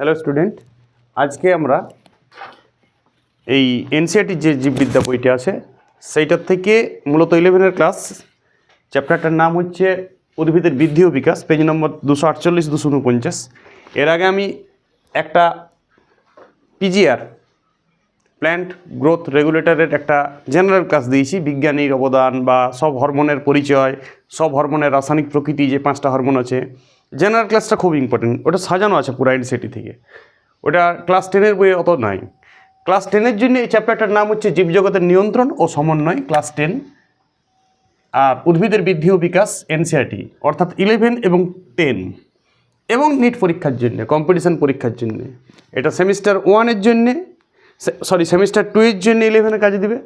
Hello student, আজকে আমরা এই এনসিইআরটি যে জীববিদ্যা বইটা আছে সেইটার থেকে মূলত 11-এর ক্লাস চ্যাপ্টারটার নাম হচ্ছে উদ্ভিদের বৃদ্ধি ও বিকাশ, পেজ নম্বর 248-249। এর আগে আমি একটা পিজিআর প্ল্যান্ট গ্রোথ রেগুলেটরের একটা জেনারেল ক্লাস দিয়েছি, বিজ্ঞানীর অবদান বা সব হরমোনের পরিচয়, সব হরমোনের রাসায়নিক প্রকৃতি, যে 5টা হরমোন আছে। জেনারেল ক্লাসটা খুব ইম্পর্টেন্ট, ওটা সাজানো আছে পুরো এনসিইআরটি থেকে, ওটা ক্লাস 10-এর বইয়ে অত নাই। ক্লাস 10-এর জন্য এই চ্যাপ্টারটার নাম হচ্ছে জীবজগতের নিয়ন্ত্রণ ও সমন্বয়, ক্লাস 10। আর উদ্ভিদের বৃদ্ধি ও বিকাশ এনসিইআরটি, অর্থাৎ 11 এবং 10, এবং নিট পরীক্ষার জন্য, কম্পিটিশন পরীক্ষার জন্য। এটা সেমিস্টার 1-এর জন্যে, সেমিস্টার 2-এর জন্য 11-এ কাজে দিবে।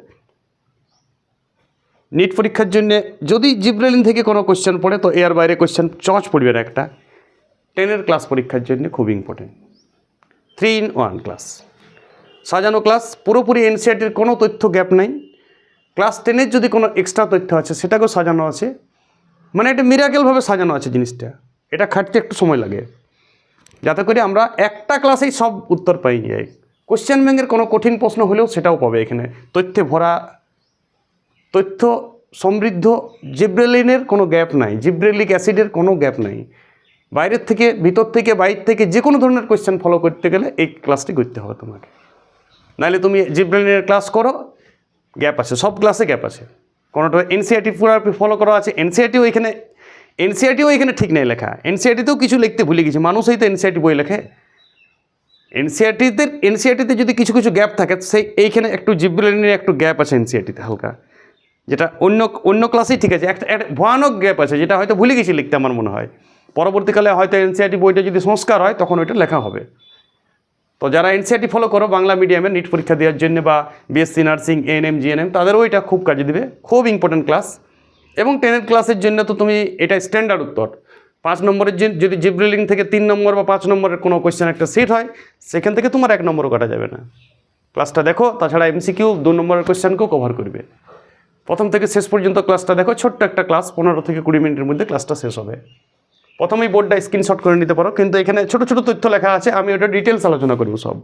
নিট পরীক্ষার জন্যে যদি জিব্রেলিন থেকে কোনো কোশ্চেন পড়ে তো এর বাইরে কোশ্চেন চঞ্চ পড়বে না একটা। 10-এর ক্লাস পরীক্ষার জন্য খুব ইম্পর্টেন্ট। 3-in-1 ক্লাস, সাজানো ক্লাস, পুরোপুরি এনসিইআরটির কোনো তথ্য গ্যাপ নাই। ক্লাস 10-এর যদি কোনো এক্সট্রা তথ্য আছে সেটাকেও সাজানো আছে, মানে এটা মিরাকেলভাবে সাজানো আছে জিনিসটা। এটা খাটতে একটু সময় লাগে, যাতে করে আমরা একটা ক্লাসেই সব উত্তর পাই যাই। কোশ্চেন ব্যাংকের কোনো কঠিন প্রশ্ন হলেও সেটাও পাবে এখানে। তথ্যে ভরা, তথ্য সমৃদ্ধ, জিব্রেলিনের কোনো গ্যাপ নাই, জিব্রেলিক অ্যাসিডের কোনো গ্যাপ নাই। বাইরের থেকে, ভিতর থেকে, বাইরে থেকে যে কোনো ধরনের কোশ্চেন ফলো করতে গেলে এই ক্লাসটি করতে হবে তোমাকে। নাহলে তুমি জিব্রেলিনের ক্লাস করো, গ্যাপ আছে, সব ক্লাসে গ্যাপ আছে। কোনোটা এনসিইআরটি পুরো ফলো করা আছে, এনসিইআরটিও এখানে ঠিক নেই লেখা। এনসিইআরটিতেও কিছু লিখতে ভুলে গেছি, মানুষই তো এনসিইআরটি বই লেখে। এনসিইআরটিতে যদি কিছু কিছু গ্যাপ থাকে, সেই এইখানে একটু জিব্রেলিনের একটু গ্যাপ আছে এনসিইআরটিতে হালকা, যেটা অন্য ক্লাসেই ঠিক আছে। একটা ভয়ানক গ্যাপ আছে, যেটা হয়তো ভুলে গেছি লিখতে আমার মনে হয়। পরবর্তীকালে হয়তো এনসিইআরটি বইটা যদি সংস্কার হয় তখন ওইটা লেখা হবে। তো যারা এনসিইআরটি ফলো করো বাংলা মিডিয়ামে নিট পরীক্ষা দেওয়ার জন্য, বা বিএসসি নার্সিং, এএনএম, জিএনএম, তাদেরও এটা খুব কাজে দিবে, খুব ইম্পর্টেন্ট ক্লাস। এবং 10-এর ক্লাসের জন্য তো তুমি এটা স্ট্যান্ডার্ড উত্তর। 5 নম্বরের যদি জিব্রেলিন থেকে 3 নম্বর বা 5 নম্বরের কোনো কোয়েশ্চেন একটা সেট হয়, সেখান থেকে তোমার 1 নম্বরও কাটা যাবে না। ক্লাসটা দেখো, তাছাড়া এমসিকিউ 2 নম্বরের কোয়েশ্চেনকেও কভার করবে। প্রথম থেকে শেষ পর্যন্ত ক্লাসটা দেখো, ছোট্ট একটা ক্লাস, 15 থেকে 20 মিনিটের মধ্যে ক্লাসটা শেষ হবে। প্রথমেই বোর্ডটা স্ক্রিনশট করে নিতে পারো, কিন্তু এখানে ছোট ছোট তথ্য লেখা আছে, আমি ওটা ডিটেলস আলোচনা করব সব।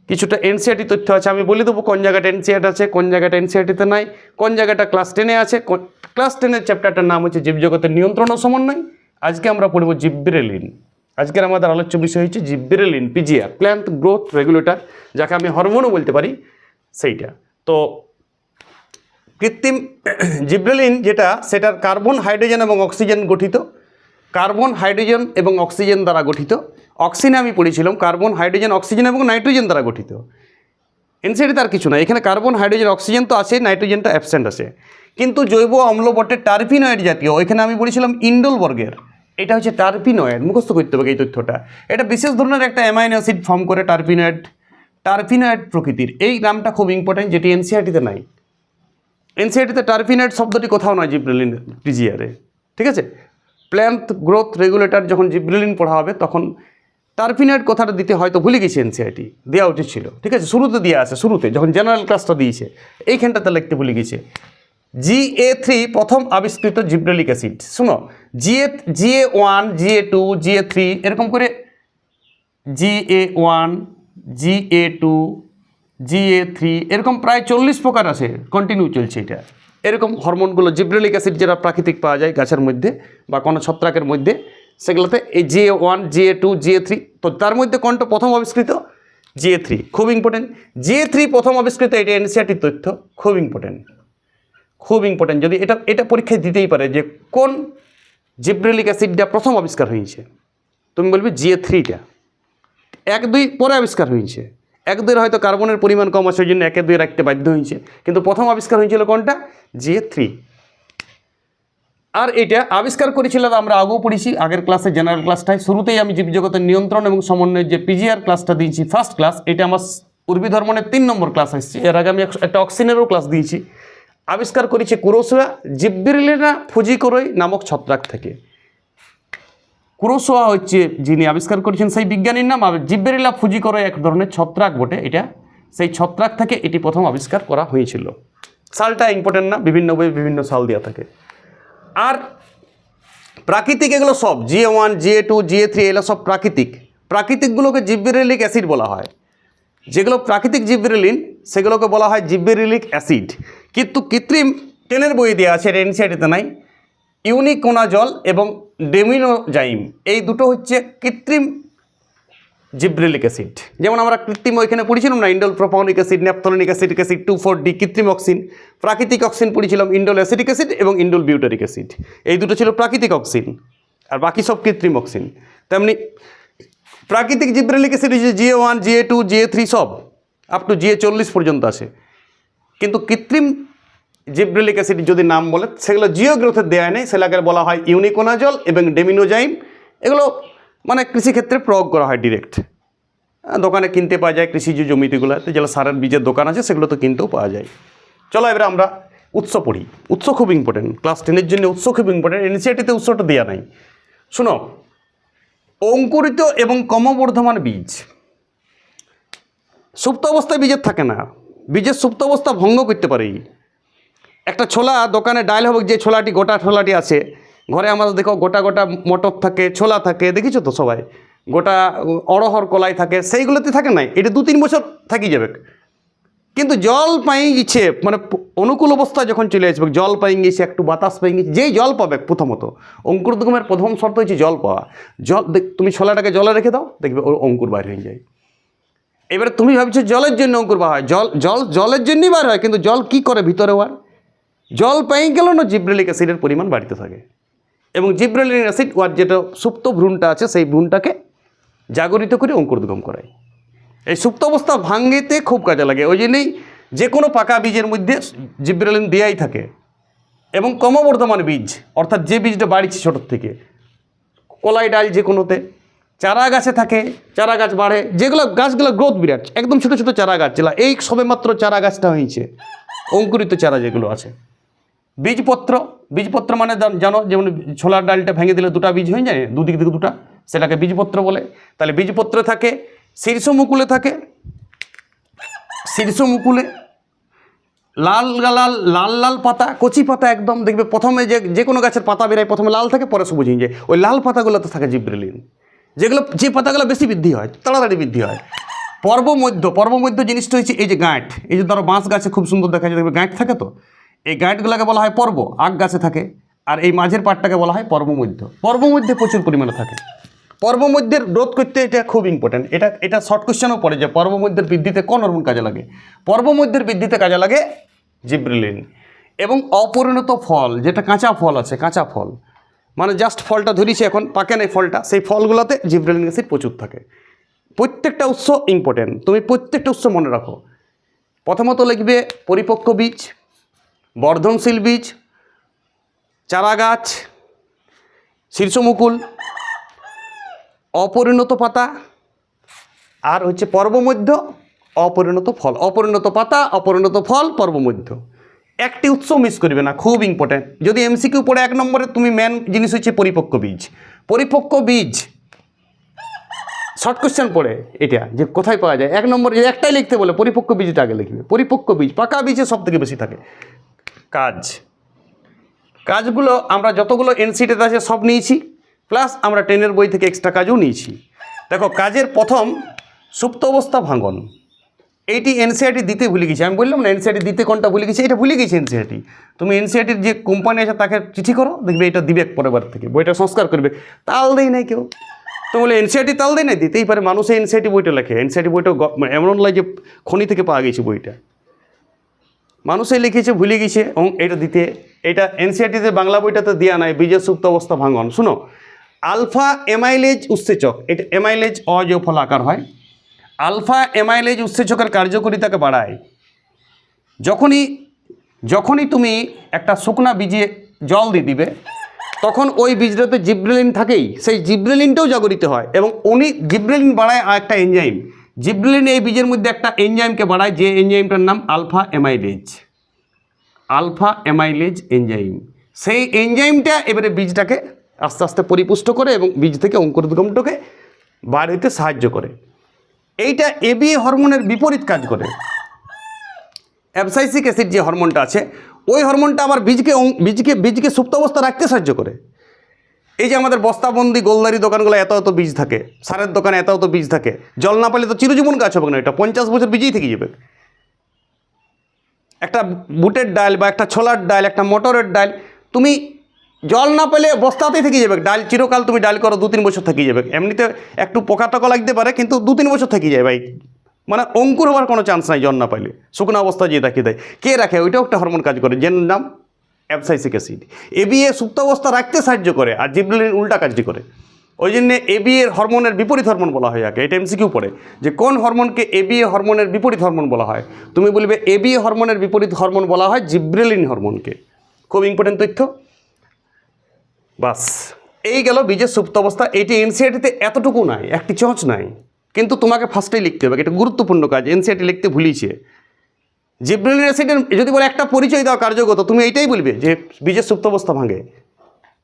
কিছুটা এনসিইআরটি তথ্য আছে, আমি বলে দেবো কোন জায়গাটা এনসিইআরটি আছে, কোন জায়গাটা এনসিইআরটিতে নাই, কোন জায়গাটা ক্লাস 10-এ আছে। ক্লাস 10-এর চ্যাপ্টারটার নাম হচ্ছে জীবজগতের নিয়ন্ত্রণ ও সমন্বয়। আজকে আমরা পড়ব জিব্রেলিন। আজকের আমাদের আলোচ্য বিষয় হচ্ছে gibberellin, PGR, plant growth regulator, যাকে আমি হরমোনও বলতে পারি, সেইটা। তো কৃত্রিম জিব্রেলিন যেটা, সেটার কার্বন, হাইড্রোজেন এবং অক্সিজেন গঠিত। কার্বন, হাইড্রোজেন এবং অক্সিজেন দ্বারা গঠিত। অক্সিজেনে আমি পড়েছিলাম কার্বন, হাইড্রোজেন, অক্সিজেন এবং নাইট্রোজেন দ্বারা গঠিত। এনসিইআরটি তার কিছু না, এখানে কার্বন, হাইড্রোজেন, অক্সিজেন তো আছে, নাইট্রোজেনটা অ্যাবসেন্ট আছে। কিন্তু জৈব অম্ল বটে টার্পিনয়েড জাতীয়, এখানে আমি বলেছিলাম ইন্ডোল বর্গের, এটা হচ্ছে টার্পিনয়েড, মুখস্থ করতে হবে এই তথ্যটা। এটা বিশেষ ধরনের একটা অ্যামাইনো অ্যাসিড ফর্ম করে, টার্পিনয়েড প্রকৃতির। এই নামটা খুব ইম্পর্টেন্ট, যেটি এনসিইআরটিতে নাই। এনসিইআরটিতে টার্পিনয়েড শব্দটি কোথাও নয় জিব্রেলিন পিজিআরে, ঠিক আছে। প্ল্যান্ট গ্রোথ রেগুলেটর যখন জিব্রেলিন পড়া হবে তখন টার্পিনয়েড কথাটা দিতে হয়তো ভুলে গেছে, এনসিইআরটি দেওয়া উচিত ছিল, ঠিক আছে। শুরুতে দেওয়া আছে, শুরুতে যখন জেনারেল ক্লাসটা দিয়েছে এইখানটাতে লিখতে ভুলে গেছে। GA3 প্রথম আবিষ্কৃত জিব্রেলিক অ্যাসিড। শুনো, GA1, GA2, GA3 এরকম করে GA1, GA2, GA3 এরকম প্রায় 40 প্রকার আছে, কন্টিনিউ চলছে এটা। এরকম হরমোনগুলো, জিব্রেলিক অ্যাসিড যেটা প্রাকৃতিক পাওয়া যায় গাছের মধ্যে বা কোনো ছত্রাকের মধ্যে, সেগুলোতে এই GA1, GA2, GA3, তো তার মধ্যে কোনটা প্রথম আবিষ্কৃত? GA3, খুব ইম্পর্টেন্ট। GA3 প্রথম আবিষ্কৃত, এটা এনসিইআরটির তথ্য, খুব ইম্পর্টেন্ট, খুব ইম্পর্টেন্ট। যদি এটা পরীক্ষায় দিতেই পারে যে কোন জিব্রেলিক অ্যাসিডটা প্রথম আবিষ্কার হয়েছে, তুমি বলবে GA3টা। 1-2 পরে আবিষ্কার হয়েছে, 1-2 হয়তো কার্বনের পরিমাণ কম আছে, ওই জন্য 1-2 রাখতে বাধ্য হয়েছে, কিন্তু প্রথম আবিষ্কার হয়েছিল কোনটা? GA3। আর এটা আবিষ্কার করেছিল, আমরা আগেও পড়েছি, আগের ক্লাসে জেনারেল ক্লাসটায় শুরুতেই আমি জীবজগতের নিয়ন্ত্রণ এবং সমন্বয়ের যে পিজিআর ক্লাসটা দিয়েছি, ফার্স্ট ক্লাস, এটা আমার উদ্ভিদ হরমোনের 3 নম্বর ক্লাস আসছে। এর আগে আমি একটা অক্সিজেনেরও ক্লাস দিয়েছি। আবিষ্কার করেছে কুরোসোয়া জিব্রেলিনা ফুজিকোরই নামক ছত্রাক থেকে। কুরোসোয়া হচ্ছে যিনি আবিষ্কার করেছেন সেই বিজ্ঞানীর নাম, আর জিব্রেলিনা ফুজিকোরই এক ধরনের ছত্রাক বটে এটা। সেই ছত্রাক থেকে এটি প্রথম আবিষ্কার করা হয়েছিল। সালটা ইম্পর্টেন্ট না, বিভিন্ন বইয়ে বিভিন্ন সাল দেওয়া থাকে। আর প্রাকৃতিক এগুলো সব GA1, GA2, GA3 এগুলো সব প্রাকৃতিক। প্রাকৃতিকগুলোকে জিব্রেলিক অ্যাসিড বলা হয়। যেগুলো প্রাকৃতিক জিব্রেলিন সেগুলোকে বলা হয় জিব্রেলিক অ্যাসিড। কিন্তু কৃত্রিম টেনের বই দেওয়া আছে, এটা এনসিআরটিতে নাই, ইউনিকোনাজল এবং ডেমিনোজাইম, এই দুটো হচ্ছে কৃত্রিম জিব্রেলিক অ্যাসিড। যেমন আমরা কৃত্রিম ওইখানে পড়েছিলাম না, indole propionic acid, naphthalenic acidic acid, 2,4-D কৃত্রিম অক্সিন। প্রাকৃতিক অক্সিন পড়েছিলাম ইন্ডোল অ্যাসিডিক অ্যাসিড এবং ইন্ডোল বিউটারিক অ্যাসিড, এই দুটো ছিল প্রাকৃতিক অক্সিন, আর বাকি সব কৃত্রিম অক্সিন। তেমনি প্রাকৃতিক জিব্রেলিক অ্যাসিড হচ্ছে GA1, GA2, GA3 সব আপ টু GA40 পর্যন্ত আসে। কিন্তু কৃত্রিম জিব্রেলিক অ্যাসিড যদি নাম বলে সেগুলো জিওগ্রোথের দেওয়া নেই, সেগুলোকে বলা হয় ইউনিকোনাজল এবং ডেমিনোজাইম। এগুলো মানে কৃষিক্ষেত্রে প্রয়োগ করা হয় ডিরেক্ট, দোকানে কিনতে পাওয়া যায়, কৃষিজ জমিতেগুলোতে যেগুলো সারের বীজের দোকান আছে সেগুলো তো কিনতেও পাওয়া যায়। চলো এবারে আমরা উৎস পড়ি। উৎস খুব ইম্পর্টেন্ট, ক্লাস 10-এর জন্য উৎস খুব ইম্পর্টেন্ট। এনসিআরটিতে উৎসটা দেওয়া নাই। শুনো, অঙ্কুরিত এবং ক্রমবর্ধমান বীজ সুপ্ত অবস্থায় বীজের থাকে না, বীজের সুপ্ত অবস্থা ভঙ্গ করতে পারে। একটা ছোলা দোকানে ডাল হবে, যে ছোলাটি গোটা ছোলাটি আছে ঘরে আমাদের দেখো গোটা গোটা মটর থাকে, ছোলা থাকে, দেখিছো তো সবাই, গোটা অড়হর কলাই থাকে, সেইগুলোতে থাকে নাই, এটা 2-3 বছর থাকি যাবে। কিন্তু জল পাই গেছে, মানে অনুকূল অবস্থা যখন চলে আসবে, জল পাই গেছে, একটু বাতাস পাই গেছে, যেই জল পাবে প্রথমত, অঙ্কুরোদ্গমের প্রথম শর্ত হচ্ছে জল পাওয়া। জল, তুমি ছোলাটাকে জলে রেখে দাও, দেখবে ওর অঙ্কুর বাইর হয়ে যায়। এবারে তুমি ভাবছো জলের জন্য অঙ্কুর বার হয়, জলের জন্যই বার হয়, কিন্তু জল কি করে ভিতরে আর জল পাই গেল না, জিব্রেলিক অ্যাসিডের পরিমাণ বাড়তে থাকে এবং জিব্রেলিক অ্যাসিড ওর যেটা সুপ্ত ভ্রূণটা আছে সেই ভ্রূণটাকে জাগরিত করে অঙ্কুরোদ্গম করায়। এই সুপ্ত অবস্থা ভাঙ্গিতে খুব কাজে লাগে, ওই জন্যই যে কোনো পাকা বীজের মধ্যে জিব্রেলিন দেওয়াই থাকে। এবং ক্রমবর্ধমান বীজ অর্থাৎ যে বীজটা বাড়ছে ছোটোর থেকে, কলাই ডাল যে কোনোতে চারা গাছে থাকে, চারা গাছ বাড়ে, যেগুলো গাছগুলো গ্রোথ বিরাট, একদম ছোটো ছোটো চারা গাছ, যেগুলো এই সবেমাত্র চারা গাছটা হয়েছে, অঙ্কুরিত চারা যেগুলো আছে। বীজপত্র মানে জানো, যেমন ছোলার ডালটা ভেঙে দিলে 2টা বীজ হয়ে যায়, দুদিক থেকে 2টা, সেটাকে বীজপত্র বলে। তাহলে বীজপত্র থাকে, শীর্ষমুকুলে থাকে, শীর্ষমুকুলে লাল লাল লাল লাল পাতা, কচি পাতা একদম, দেখবে প্রথমে যে কোনো গাছের পাতা বেরায় প্রথমে লাল থাকে, পরে সবুজ হয়ে যায়, ওই লাল পাতাগুলোতে থাকে জিব্রেলিন, যে পাতাগুলো বেশি বৃদ্ধি হয়, তাড়াতাড়ি বৃদ্ধি হয়। পর্বমধ্য জিনিসটা হচ্ছে এই যে গাঁট, এই যে ধরো বাঁশ গাছে খুব সুন্দর দেখা যায়, দেখবে গাঁট থাকে, তো এই গাঁটগুলোকে বলা হয় পর্ব, আগ গাছে থাকে, আর এই মাঝের পাটটাকে বলা হয় পর্বমধ্য। পর্বমধ্যে প্রচুর পরিমাণে থাকে। পর্বমধ্যের রোধ করতে এটা খুব ইম্পর্টেন্ট, এটা শর্ট কোশ্চেনও পড়ে যে পর্বমধ্যের বৃদ্ধিতে কোন হরমোন কাজে লাগে। পর্বমধ্যের বৃদ্ধিতে কাজে লাগে জিব্রেলিন। এবং অপরিণত ফল, যেটা কাঁচা ফল আছে, কাঁচা ফল মানে জাস্ট ফলটা ধরিছে, এখন পাকে নাই ফলটা, সেই ফলগুলোতে জিব্রেলিন অ্যাসিড প্রচুর থাকে। প্রত্যেকটা উৎস ইম্পর্টেন্ট, তুমি প্রত্যেকটা উৎস মনে রাখো। প্রথমত লিখবে পরিপক্ক বীজ, বর্ধনশীল বীজ, চারা গাছ, শীর্ষমুকুল, অপরিণত পাতা, আর হচ্ছে পর্বমধ্য, অপরিণত ফল। অপরিণত পাতা, অপরিণত ফল, পর্বমধ্য। একটি উৎস মিস করবে না, খুব ইম্পর্টেন্ট। যদি MCQ পড়ে 1 নম্বরে, তুমি মেন জিনিস হচ্ছে পরিপক্ক বীজ। পরিপক্ক বীজ শর্ট কোশ্চেন পড়ে এটা যে কোথায় পাওয়া যায়, 1 নম্বরে একটাই লিখতে বলে, পরিপক্ক বীজটা আগে লিখবে। পরিপক্ক বীজ, পাকা বীজে সব থেকে বেশি থাকে। কাজগুলো আমরা যতগুলো এনসিটিতে আছে সব নিয়েছি, প্লাস আমরা 10-এর বই থেকে এক্সট্রা কাজও নিয়েছি। দেখো, কাজের প্রথম সুপ্ত অবস্থা ভাঙন, এইটি এনসিআরটি দিতে ভুলে গেছি। আমি বললাম না এনসিআরটি দিতে কোনটা ভুলে গেছি, এটা ভুলে গেছি এনসিআরটি। তুমি এনসিআরটির যে কোম্পানি আছে তাকে চিঠি করো, দেখবে এটা দিবে পরেরবার থেকে, বইটা সংস্কার করবে। তাল দেয় নাই কেউ, তো বলে এনসিআরটি তাল দেয় নাই, দিতেই পারে। মানুষে এনসিআরটি বইটা লেখে, এনসিআরটি বইটা এমন নয় যে খনি থেকে পাওয়া গেছে বইটা, মানুষে লিখেছে, ভুলে গেছে এটা দিতে। এটা এনসিআরটিতে বাংলা বইটাতে দেওয়া নাই, বীজের সুপ্ত অবস্থা ভাঙন। শুনো, আলফা এমাইলেজ উৎসেচক, এটা এমাইলেজ অজফল আকার হয়। আলফা এমাইলেজ উৎসেচকের কার্যকারিতাকে বাড়ায়। যখনই তুমি একটা শুকনা বীজে জল দিয়ে দিবে, তখন ওই বীজটাতে জিব্রেলিন থাকেই, সেই জিব্রেলিনটাও জাগরিত হয়। এবং জিব্রেলিন বাড়ায় আর একটা এনজাইম, জিব্রেলিন এই বীজের মধ্যে একটা এনজাইমকে বাড়ায়, যে এনজাইমটার নাম alpha amylase. Alpha amylase enzyme, সেই এনজাইমটা এবারে বীজটাকে আস্তে আস্তে পরিপুষ্ট করে এবং বীজ থেকে অঙ্কুরোদ্গমটাকে বার হইতে সাহায্য করে। এইটা এবি হরমোনের বিপরীত কাজ করে। অ্যাবসাইসিক অ্যাসিড যে হরমোনটা আছে, ওই হরমোনটা আবার বীজকে সুপ্ত অবস্থা রাখতে সাহায্য করে। এই যে আমাদের বস্তাবন্দি গোলদারি দোকানগুলো এত এত বীজ থাকে, সারের দোকানে এত এত বীজ থাকে, জল না পেলে তো চিরজীবন গাছ হবে না, এটা 50 বছর বীজেই থেকে যাবে। একটা বুটের ডাল বা একটা ছোলার ডাল, একটা মটরের ডাল, তুমি জল না পেলে বস্তাতেই থেকে যাবে। ডাল চিরকাল তুমি ডাল করো 2-3 বছর থেকে যাবে। এমনিতে একটু পোকা টোকা লাগতে পারে, কিন্তু 2-3 বছর থেকে যায় ভাই। মানে অঙ্কুর হওয়ার কোনো চান্স নাই জল না পাইলে, শুকনো অবস্থা যে রাখি দেয়। কে রাখে? ওইটাও একটা হরমোন কাজ করে, যের নাম অ্যাবসাইসিক অ্যাসিড। এবিএ সুপ্ত অবস্থা রাখতে সাহায্য করে, আর জিবরেলিন উল্টা কাজটি করে। ওই জন্যে এবিএ হরমোনের বিপরীত হরমোন বলা হয় একে। এটা এমসিকিউ পড়ে যে কোন হরমোনকে এবিএ হরমোনের বিপরীত হরমোন বলা হয়। তুমি বলবে এবিএ হরমোনের বিপরীত হরমোন বলা হয় জিবরেলিন হরমোনকে। খুব ইম্পর্টেন্ট তথ্য। বাস, এই গেল বীজের সুপ্ত অবস্থা। এটি এনসিআরটিতে এতটুকু নাই, একটি চঁচ নাই, কিন্তু তোমাকে ফার্স্টেই লিখতে হবে। এটা গুরুত্বপূর্ণ কাজ, এনসিআরটি লিখতে ভুলিয়েছে। জিবরেলিন অ্যাসিডের যদি বলে একটা পরিচয় দাও কার্যগত, তুমি এইটাই বলবে যে বীজের সুপ্ত অবস্থা ভাঙে।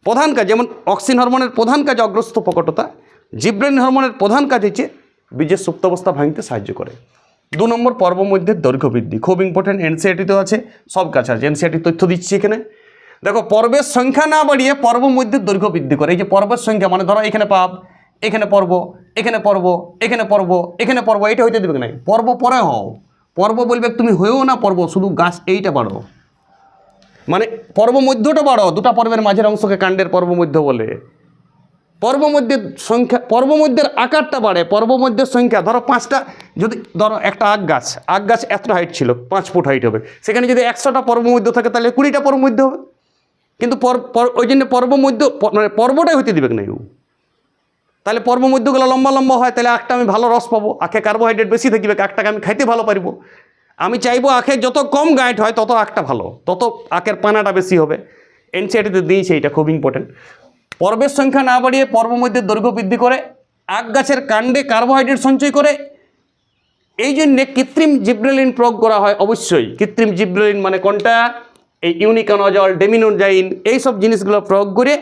প্রধান কাজ, যেমন অক্সিন হরমোনের প্রধান কাজ অগ্রস্ত প্রকটতা, জিবরেলিন হরমোনের প্রধান কাজ হচ্ছে বীজের সুপ্ত অবস্থা ভাঙতে সাহায্য করে। 2 নম্বর, পর্বমধ্যের দৈর্ঘ্য বৃদ্ধি। খুব ইম্পর্টেন্ট, এনসিআরটিতেও আছে, সব কাজ আছে। এনসিআরটি তথ্য দিচ্ছি এখানে। দেখো, পর্বের সংখ্যা না বাড়িয়ে পর্বমধ্যের দৈর্ঘ্য বৃদ্ধি করে। এই যে পর্বের সংখ্যা, মানে ধরো এখানে পাব, এখানে পর্ব, এখানে পর্ব, এখানে পর্ব, এখানে পর্ব, এটা হইতে দেবে না। পর্ব পরে হও, পর্ব বলবে তুমি হয়েও না পর্ব, শুধু গাছ এইটা বাড়ো, মানে পর্ব মধ্যটা বাড়ো। 2টা পর্বের মাঝের অংশকে কাণ্ডের পর্ব মধ্য বলে। পর্বমধ্যের সংখ্যা, পর্বমধ্যের আকারটা বাড়ে। পর্বমধ্যের সংখ্যা ধরো 5টা, যদি ধরো একটা আগ গাছ এত হাইট ছিল, 5 ফুট হাইট হবে, সেখানে যদি 100টা পর্বমধ্য থাকে তাহলে 20টা পর্বমধ্য হবে। কিন্তু ওই জন্য পর্বমধ্য মানে পর্বটাই হইতে দিবে না। তাহলে পর্বমধ্যগুলো লম্বা লম্বা হয়, তাহলে আখটা আমি ভালো রস পাবো, আখে কার্বোহাইড্রেট বেশি থাকবে, আখটাকে আমি খাইতে ভালো পারবো। আমি চাইবো আখে যত কম গাইড হয় তত আখটা ভালো, তত আখের পানাটা বেশি হবে। এনসিআরটিতে দিয়েছে, এটা খুব ইম্পর্টেন্ট। পর্বের সংখ্যা না বাড়িয়ে পর্বমধ্যের দৈর্ঘ্য বৃদ্ধি করে, আখ গাছের কাণ্ডে কার্বোহাইড্রেট সঞ্চয় করে। এই জন্যে কৃত্রিম জিবরেলিন প্রয়োগ করা হয় অবশ্যই। কৃত্রিম জিবরেলিন মানে কোনটা? এই ইউনিকানজল, ডেমিনোজাইন, এইসব জিনিসগুলো প্রয়োগ করে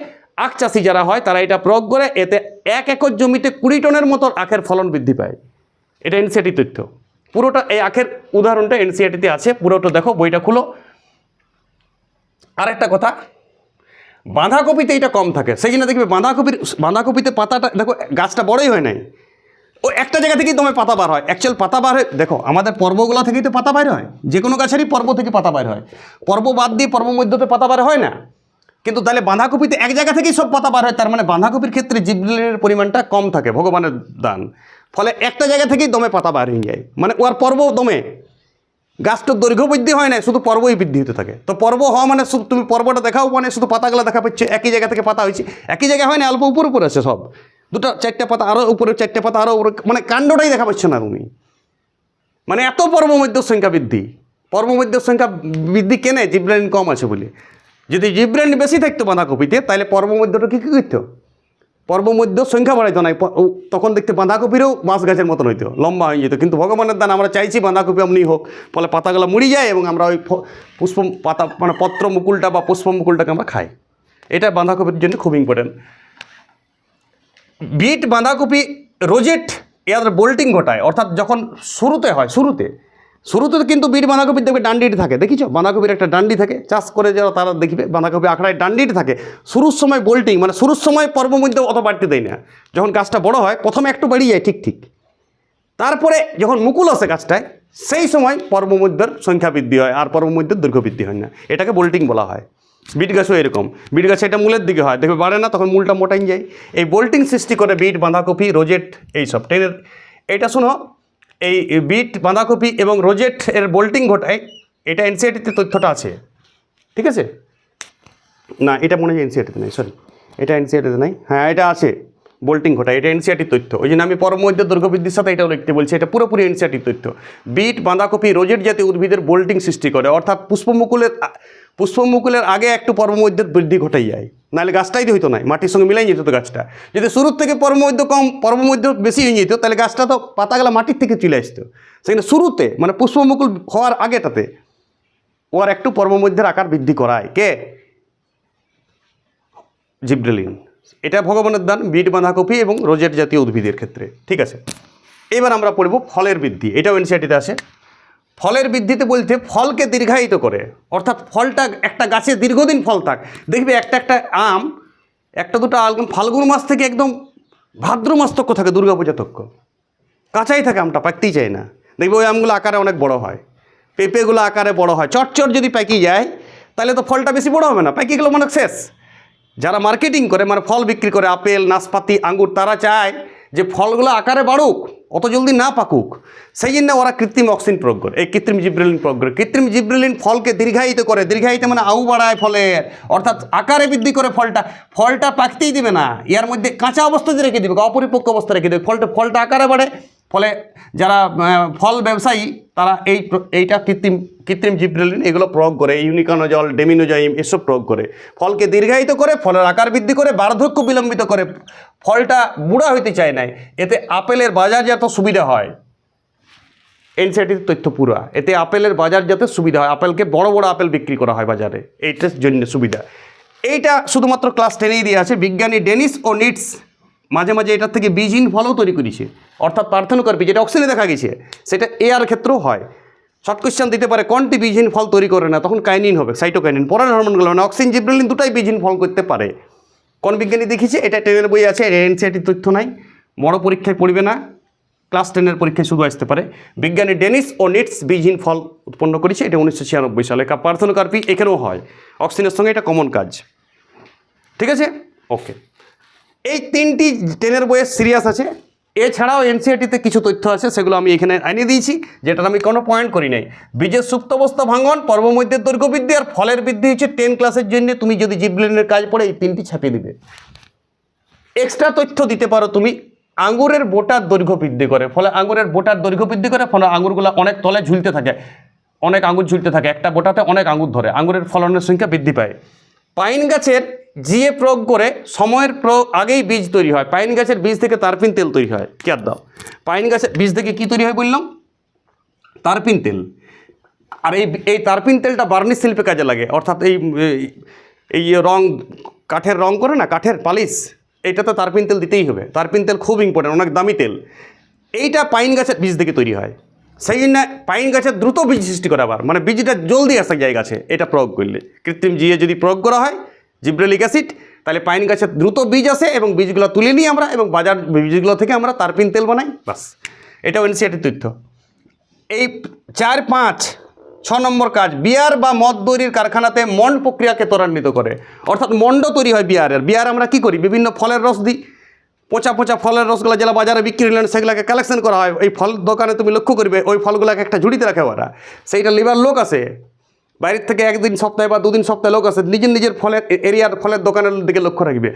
আখ চাষি যারা হয় তারা এটা প্রয়োগ করে। এতে 1 একর জমিতে 20 টনের মতো আখের ফলন বৃদ্ধি পায়। এটা এনসিআরটি তথ্য। পুরোটা এই আখের উদাহরণটা এনসিআরটিতে আছে, পুরোটা দেখো, বইটা খুলো। আরেকটা কথা, বাঁধাকপিতে এটা কম থাকে, সেই জন্য দেখবে বাঁধাকপিতে পাতাটা দেখো, গাছটা বড়ই হয় নাই, ও একটা জায়গা থেকেই তোমার পাতা বার হয়। অ্যাকচুয়াল পাতা বার হয়, দেখো আমাদের পর্বগুলো থেকেই তো পাতা বাইর হয়, যে কোনো গাছেরই পর্ব থেকে পাতা বাইর হয়। পর্ব বাদ দিয়ে পর্ব মধ্যতে পাতা বার হয় না। কিন্তু তাহলে বাঁধাকপিতে এক জায়গা থেকেই সব পাতা বার হয়, তার মানে বাঁধাকপির ক্ষেত্রে জিবরেলিনের পরিমাণটা কম থাকে, ভগবানের দান। ফলে একটা জায়গা থেকেই দমে পাতা বার হয়ে যায়, মানে ওর পর্ব দমে, গাছটার দৈর্ঘ্য বৃদ্ধি হয় না, শুধু পর্বই বৃদ্ধি হতে থাকে। তো পর্ব হওয়া মানে শুধু তুমি পর্বটা দেখাও, মানে শুধু পাতাগুলো দেখা পাচ্ছে, একই জায়গা থেকে পাতা হয়েছে, একই জায়গায় হয় না, অল্প উপর উপরে আছে সব, 2-4টা পাতা আরও উপরে, 4টে পাতা আরও উপরে, মানে কাণ্ডটাই দেখা পাচ্ছে না তুমি। মানে এত পর্বমধ্যের সংখ্যা বৃদ্ধি। পর্বমধ্যের সংখ্যা বৃদ্ধি কেনে? জিবরেলিন কম আছে বলে। যদি জিবরেলিন বেশি থাকতো বাঁধাকপিতে, তাহলে পর্বমধ্যটা কী করতো? পর্বমধ্য সংখ্যা বাড়াইতো না, তখন দেখতে বাঁধাকপিরও বাঁশ গাছের মতন হইতো, লম্বা হয়ে যেত। কিন্তু ভগবানের দান, আমরা চাইছি বাঁধাকপি এমনি হোক, ফলে পাতাগুলো মুড়ি যায় এবং আমরা ওই পুষ্প পাতা মানে পত্র মুকুলটা বা পুষ্প মুকুলটাকে আমরা খাই। এটা বাঁধাকপির জন্য খুব ইম্পর্টেন্ট। বিট, বাঁধাকপি, রোজেট এর বোল্টিং ঘটায়, অর্থাৎ যখন শুরুতে হয়, শুরুতে কিন্তু বিট বাঁধাকপির দেখবে ডান্ডিটি থাকে, দেখিছো? বাঁধাকপির একটা ডান্ডি থাকে, চাষ করে যারা তারা দেখবে বাঁধাকপি আখড়ায় ডান্ডিটি থাকে। শুরুর সময় বোল্টিং, মানে শুরুর সময় পর্ব মধ্যে অত বাড়তে দেয় না। যখন গাছটা বড় হয় প্রথমে একটু বেরিয়ে যায় ঠিক, তারপরে যখন মুকুল আসে গাছটায়, সেই সময় পর্বমধ্যের সংখ্যা বৃদ্ধি হয়, আর পর্বমধ্যের দৈর্ঘ্য বৃদ্ধি হয় না। এটাকে বোল্টিং বলা হয়। বিট গাছও এরকম, বিট গাছে এটা মূলের দিকে হয়, দেখবে বাড়ে না, তখন মূলটা মোটাই যায়। এই বোল্টিং সৃষ্টি করে বিট, বাঁধাকপি, রোজেট এইসব টেনের। এইটা শোনো, এই বিট, বাঁধাকপি এবং রোজেট এর বোল্টিং ঘটায়, এটা এনসিআরটিতে তথ্যটা আছে, ঠিক আছে? না, এটা মনে হয় এনসিআরটিতে নেই, সরি, এটা এনসিআরটিতে নাই। হ্যাঁ, এটা আছে, বোল্টিং ঘটায়, এটা এনসিআরটির তথ্য। ওই জন্য আমি পর্বমধ্যের দৈর্ঘ্য বৃদ্ধির সাথে এটাও লিখতে বলছি, এটা পুরোপুরি এনসিআরটির তথ্য। বিট, বাঁধাকপি, রোজেট জাতীয় উদ্ভিদের বোল্টিং সৃষ্টি করে, অর্থাৎ পুষ্পমুকুলের আগে একটু পর্বমধ্যের বৃদ্ধি ঘটাই যায়, নাহলে গাছটাই তো হইতো না, মাটির সঙ্গে মিলাই যেত তো গাছটা। যদি শুরুর থেকে পর্বমধ্য কম, পর্বমধ্য বেশি হয়ে যেত, তাহলে গাছটা তো পাতাগুলো মাটির থেকে চলে আসতো। সেখানে শুরুতে মানে পুষ্পমুকুল হওয়ার আগেটাতে ওর একটু পর্বমধ্যের আকার বৃদ্ধি করায় কে? জিবরেলিন। এটা ভগবানের দান বিট, বাঁধাকপি এবং রোজেট জাতীয় উদ্ভিদের ক্ষেত্রে, ঠিক আছে? এবার আমরা পড়ব ফলের বৃদ্ধি। এটাও এনসিআরটিতে আছে। ফলের বৃদ্ধিতে বলতে ফলকে দীর্ঘায়িত করে, অর্থাৎ ফলটা একটা গাছে দীর্ঘদিন ফল থাক। দেখবে একটা আম একটা দুটো আলগাম ফাল্গুন মাস থেকে একদম ভাদ্র মাস তক্ষ থাকে, দুর্গাপূজা তক্ষ কাঁচাই থাকে, আমটা পাকতেই চায় না। দেখবে ওই আমগুলো আকারে অনেক বড় হয়, পেঁপেগুলো আকারে বড় হয়, চটচট যদি পাকি যায় তাহলে তো ফলটা বেশি বড় হবে না, পাকি গেলো মানে শেষ। যারা মার্কেটিং করে মানে ফল বিক্রি করে আপেল নাশপাতি আঙ্গুর, তারা চায় যে ফলগুলো আকারে বাড়ুক, অত জলদি না পাকুক, সেই জন্য ওরা কৃত্রিম অক্সিন প্রয়োগ করে, এই কৃত্রিম জিব্রেলিন প্রয়োগ করে। কৃত্রিম জিব্রেলিন ফলকে দীর্ঘায়িত করে, দীর্ঘায়িত মানে আউ বাড়ায় ফলের, অর্থাৎ আকারে বৃদ্ধি করে ফলটা পাকতেই দিবে না, ইয়ার মধ্যে কাঁচা অবস্থাতে রেখে দেবে, অপরিপক্ক অবস্থা রেখে দেবে, ফলটা আকারে বাড়ে। ফলে যারা ফল ব্যবসায়ী তারা এইটা কৃত্রিম জিব্রেলিন এগুলো প্রয়োগ করে, ইউনিকোনোজল ডেমিনোজাইম এসব প্রয়োগ করে, ফলকে দীর্ঘায়িত করে, ফলের আকার বৃদ্ধি করে, বার্ধক্য বিলম্বিত করে, ফলটা বুড়া হইতে চায় না। এতে আপেলের বাজারজাত সুবিধা হয়, এনসিআরটির তথ্য পুরা, এতে আপেলের বাজারজাত সুবিধা হয়, আপেলকে বড় বড় আপেল বিক্রি করা হয় বাজারে, এইটার জন্য সুবিধা। এইটা শুধুমাত্র ক্লাস 10এই দিয়ে আছে। বিজ্ঞানী ডেনিস ও নিটস মাঝে মাঝে এটার থেকে বীজহীন ফলও তৈরি করেছে, অর্থাৎ পার্থেনোকার্পি যেটা অক্সিজেনে দেখা গেছে, সেটা এয়ার ক্ষেত্রেও হয়। শর্ট কোয়েশ্চেন দিতে পারে কোনটি বীজহীন ফল তৈরি করে না, তখন কাইনিন হবে, সাইটোকাইনিন, পরের হরমোনগুলো মানে অক্সিজেন জিব্রেলিন দুটাই বীজহীন ফল করতে পারে। কোন বিজ্ঞানী দেখিয়েছে? এটা 10-এর বই আছে, এনসিআরটির তথ্য নাই, বড় পরীক্ষায় পড়বে না, ক্লাস 10-এর পরীক্ষায় শুধু আসতে পারে। বিজ্ঞানী ডেনিস ও নিটস বীজহীন ফল উৎপন্ন করেছে, এটা 1996 সালে। পার্থেনোকার্পি এখানেও হয়, অক্সিজেনের সঙ্গে এটা কমন কাজ, ঠিক আছে? ওকে, এই 3টি 10-এর বইয়ের সিরিয়াস আছে। এছাড়াও এনসিআরটিতে কিছু তথ্য আছে, সেগুলো আমি এখানে আনিয়ে দিয়েছি, যেটা আমি কোনো পয়েন্ট করি নাই। বীজের সুপ্তাবস্থা ভাঙন, পর্বমধ্যের দৈর্ঘ্য বৃদ্ধি আর ফলের বৃদ্ধি হচ্ছে 10 ক্লাসের জন্য। তুমি যদি জিব্রেলিনের কাজ পড়ে এই 3টি ছাপিয়ে দিবে। এক্সট্রা তথ্য দিতে পারো তুমি, আঙ্গুরের বোটার দৈর্ঘ্য বৃদ্ধি করে, ফলে আঙ্গুরের বোটার দৈর্ঘ্য বৃদ্ধি করে, ফলে আঙ্গুরগুলো অনেক তলে ঝুলতে থাকে, অনেক আঙ্গুর ঝুলতে থাকে, একটা বোটাতে অনেক আঙ্গুর ধরে, আঙ্গুরের ফলনের সংখ্যা বৃদ্ধি পায়। পাইন গাছের জিএ প্রয়োগ করে সময়ের আগেই বীজ তৈরি হয়, পাইন গাছের বীজ থেকে তারপিন তেল তৈরি হয়। কি আর দাও, পাইন গাছের বীজ থেকে কি তৈরি হয় বললাম? তারপিন তেল। আর এই তারপিন তেলটা বার্নিশ শিল্পে কাজে লাগে, অর্থাৎ এই রং, কাঠের রং করে না, কাঠের পালিশ, এইটাতে তারপিন তেল দিতেই হবে। তারপিন তেল খুব ইম্পর্টেন্ট, অনেক দামি তেল। এইটা পাইন গাছের বীজ থেকে তৈরি হয়, সেই জন্য পাইন গাছের দ্রুত বীজ সৃষ্টি করে, আবার মানে বীজটা জলদি আসা যায় গাছে, এটা প্রয়োগ করলে। কৃত্রিম জিএ যদি প্রয়োগ করা হয় জিব্রেলিক অ্যাসিড, তাহলে পাইন গাছের দ্রুত বীজ আসে এবং বীজগুলো তুলে নিই আমরা, এবং বাজার বীজগুলো থেকে আমরা তারপিন তেল বানাই, বাস। এটাও এনসিআরটির তথ্য। এই 4, 5, 6 নম্বর কাজ, বিয়ার বা মদ তৈরির কারখানাতে মন্ড প্রক্রিয়াকে ত্বরান্বিত করে, অর্থাৎ মন্ড তৈরি হয় বিয়ারের। বিয়ার আমরা কি করি? বিভিন্ন ফলের রস দিই, পচা ফলের রসগুলো যেগুলো বাজারে বিক্রি হলেন সেগুলোকে কালেকশন করা হয়। এই ফল দোকানে তুমি লক্ষ্য করবে ওই ফলগুলোকে একটা ঝুড়িতে রাখে ওরা, সেইটা লিবার লোক আছে বাইরের থেকে, 1 দিন সপ্তাহে বা 2 দিন সপ্তাহে লোক আছে, নিজের ফলের এরিয়ার ফলের দোকানের দিকে লক্ষ্য রাখবে,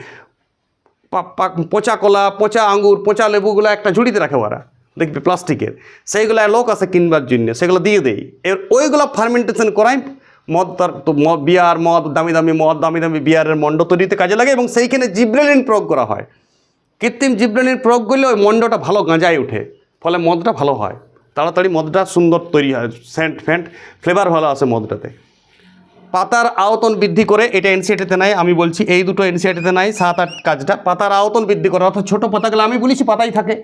পচা কলা, পচা আঙ্গুর, পচা লেবুগুলো একটা ঝুড়িতে রাখে ওরা, দেখবে প্লাস্টিকের, সেইগুলো লোক আছে কিনবার জন্য, সেগুলো দিয়ে দেয়। ওইগুলো ফার্মেন্টেশন করাই মদ, তার তো বিয়ার, মদ, দামি দামি মদ, দামি দামি বিয়ারের মন্ড তৈরিতে কাজে লাগে, এবং সেইখানে জিব্রেলিন প্রয়োগ করা হয়। কৃত্রিম জিব্রেলিন প্রয়োগ করলে ওই মন্ডটা ভালো গাঁজায় ওঠে, ফলে মদটা ভালো হয়, তাড়াতাড়ি মদটা সুন্দর তৈরি হয়, সেন্ট ফ্লেভার ভালো আসে মদটাতে। পাতার আয়তন বৃদ্ধি করে, এটা এনসিআরটিতে নাই, আমি বলছি এই দুটো এনসিআরটিতে নাই। 7, 8 কাজটা পাতার আয়তন বৃদ্ধি করে, অর্থাৎ ছোটো পাতাগুলো আমি বলেছি পাতাই থাকে,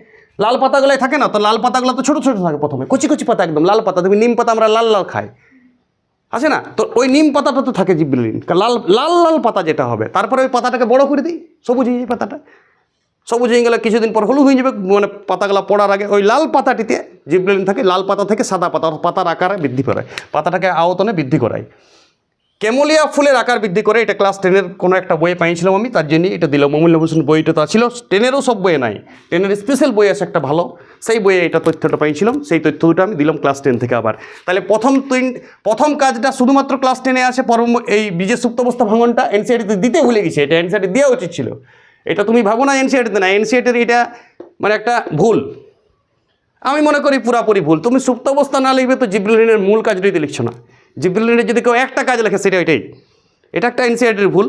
লাল পাতাগুলোই থাকে না, তো লাল পাতাগুলো তো ছোটো ছোটো থাকে, প্রথমে কচি কচি পাতা, একদম লাল পাতা। তুমি নিম পাতা আমরা লাল লাল খাই, আছে না? তো ওই নিম পাতাটা তো থাকে জিব্রেলিন, লাল পাতা যেটা হবে, তারপরে ওই পাতাটাকে বড় করে দিই, সবুজ হয়ে যায় পাতাটা, সবুজ হয়ে গেলে কিছুদিন পর হলুদ হয়ে যাবে, মানে পাতাগুলো পড়ার আগে ওই লাল পাতাটিতে জিব্রেলিন থাকে। লাল পাতা থেকে সাদা পাতা, পাতার আকারে বৃদ্ধি করায়, পাতাটাকে আয়তনে বৃদ্ধি করায়। ক্যামেলিয়া ফুলের আকার বৃদ্ধি করে, এটা ক্লাস 10-এর কোনো একটা বইয়ে পাইছিলাম আমি, তার জন্যই এটা দিলাম। অমূল্যভূষণ বইটা তো ছিল, 10-এরও সব বইয়ে নাই, 10-এর স্পেশাল বই আছে একটা ভালো, সেই বইয়ে এটা তথ্যটা পাইছিলাম, সেই তথ্যটা আমি দিলাম ক্লাস 10 থেকে আবার। তাহলে প্রথম কাজটা শুধুমাত্র ক্লাস 10-এ আছে, এই বীজের সুপ্তাবস্থা ভাঙনটা এনসিআরটিতে দিতে ভুলে গেছে, এটা এনসিআরটি দেওয়া উচিত ছিল। এটা তুমি ভাবো না এনসিআরটিতে না, এনসিআরটির এটা মানে একটা ভুল, আমি মনে করি পুরাপুরি ভুল। তুমি সুপ্তাবস্থা না লিখবে তো জিব্রেলিনের মূল কাজটাই লিখছো না। জিব্রেলিনের যদি কেউ একটা কাজ লেখে সেটা এটাই, এটা একটা এনসিআরটির ভুল।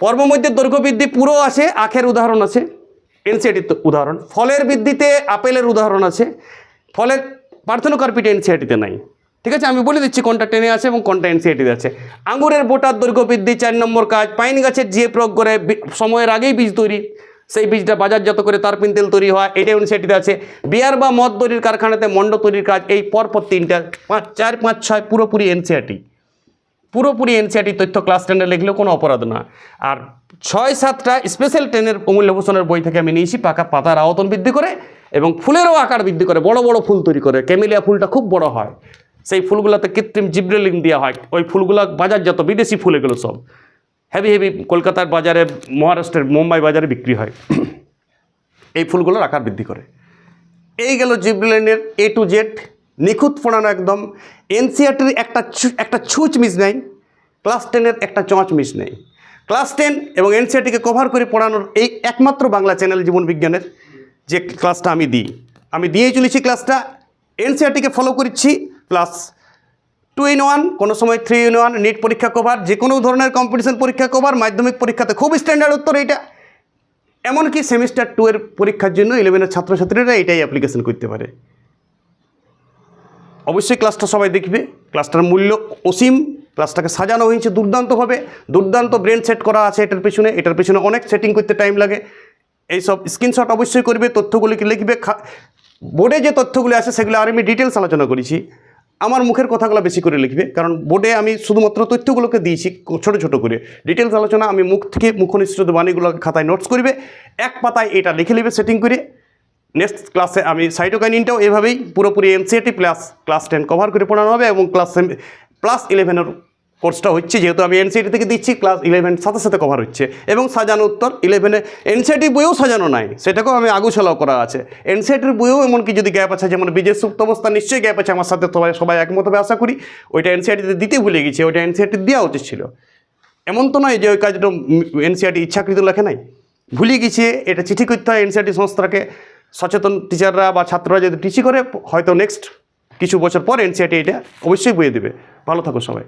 পর্বমধ্যের দৈর্ঘ্য বৃদ্ধি পুরো আছে, আখের উদাহরণ আছে এনসিআরটির উদাহরণ। ফলের বৃদ্ধিতে আপেলের উদাহরণ আছে, ফলের পার্থেনোকার্পিটা এনসিআরটিতে নাই, ঠিক আছে? আমি বলে দিচ্ছি কোনটা 10-এ আছে এবং কোনটা এনসিআরটিতে আছে। আঙ্গুরের বোটার দৈর্ঘ্য বৃদ্ধি 4 নম্বর কাজ। পাইন গাছের জিএ প্রয়োগ করে সময়ের আগেই বীজ তৈরি, সেই বীজটা বাজারজাত করে তারপিন তেল তৈরি হয়, এটা এনসিআরটিতে আছে। বিয়ার বা মদ তৈরির কারখানাতে মন্ড তৈরির কাজ, এই পরপর 3টা 4, 5, 6 পুরোপুরি এনসিআরটি। পুরোপুরি এনসিইআরটি তথ্য ক্লাস 10-এ লিখলেও কোনো অপরাধ না। আর 6-7টা স্পেশাল 10-এর অমূল্য ভূষণের বই থেকে আমি নিয়েছি পাকা পাতার আয়তন বৃদ্ধি করে এবং ফুলেরও আকার বৃদ্ধি করে, বড় বড় ফুল তৈরি করে। ক্যামেলিয়া ফুলটা খুব বড় হয়, সেই ফুলগুলোতে কৃত্রিম জিব্রেলিন দেওয়া হয়, ওই ফুলগুলো বাজারজাত বিদেশি ফুল, এগুলো সব হেভি হেভি কলকাতার বাজারে, মহারাষ্ট্রের মুম্বাই বাজারে বিক্রি হয়। এই ফুলগুলোর আকার বৃদ্ধি করে। এই গেল জিব্রেলিনের A to Z, নিখুঁত পড়ানো একদম। এনসিইআরটির একটা ছুঁচ মিস নেই, ক্লাস 10-এর একটা চঁচ মিস নেই। ক্লাস 10 এবং এনসিইআরটিকে কভার করে পড়ানোর এই একমাত্র বাংলা চ্যানেল জীবন বিজ্ঞানের যে ক্লাসটা আমি দিয়েই চলেছি। ক্লাসটা এনসিইআরটিকে ফলো করছি, প্লাস 2-in-1, কোনো সময় 3-in-1, নিট পরীক্ষা কভার, যে কোনো ধরনের কম্পিটিশন পরীক্ষা কভার, মাধ্যমিক পরীক্ষাতে খুব স্ট্যান্ডার্ড উত্তর এইটা। এমনকি সেমিস্টার 2-এর পরীক্ষার জন্য 11-এর ছাত্রছাত্রীরা এটাই অ্যাপ্লিকেশন করতে পারে। অবশ্যই ক্লাসটা সবাই দেখবে, ক্লাসটার মূল্য অসীম। ক্লাসটাকে সাজানো হয়েছে দুর্দান্তভাবে, দুর্দান্ত ব্রেন সেট করা আছে এটার পেছনে অনেক সেটিং করতে টাইম লাগে। এইসব স্ক্রিনশট অবশ্যই করবে, তথ্যগুলিকে লিখবে। বোর্ডে যে তথ্যগুলি আছে সেগুলো আর আমি ডিটেলস আলোচনা করেছি, আমার মুখের কথাগুলো বেশি করে লিখবে, কারণ বোর্ডে আমি শুধুমাত্র তথ্যগুলোকে দিয়েছি ছোটো ছোটো করে। ডিটেলস আলোচনা আমি মুখ থেকে মুখনিসৃত বাণীগুলোকে খাতায় নোটস করবে, এক পাতায় এটা লিখে নেবে সেটিং করে। নেক্সট ক্লাসে আমি সাইটোকাইনিনটাও এভাবেই পুরোপুরি এনসিইআরটি প্লাস ক্লাস 10 কভার করে পড়ানো হবে, এবং ক্লাস 11-এর কোর্সটা হচ্ছে, যেহেতু আমি এনসিইআরটি থেকে দিচ্ছি, ক্লাস 11 সাথে সাথে কভার হচ্ছে। এবং সাজানো উত্তর 11-এ এনসিইআরটি বইও সাজানো নাই, সেটাকেও আমি আগুছালাও করা আছে। এনসিইআরটির বইও এমনকি যদি গ্যাপ আছে, যেমন বীজের সুপ্ত অবস্থা নিশ্চয়ই গ্যাপ আছে, আমার সাথে সবাই একমত হবে আশা করি। ওইটা এনসিইআরটিতে দিতে ভুলে গেছি, ওইটা এনসিইআরটি দেওয়া উচিত ছিল। এমন তো নয় যে ওই কাজটা এনসিইআরটি ইচ্ছাকৃত লেখে নাই, ভুলে গেছি। এটা চিঠি করতে হয় এনসিইআরটি সংস্থাকে। সচেতন টিচাররা বা ছাত্ররা যদি টিচি করে, হয়তো নেক্সট কিছু বছর পর এনসিইআরটি এটা অবশ্যই বইয়ে দেবে। ভালো থাকো সবাই।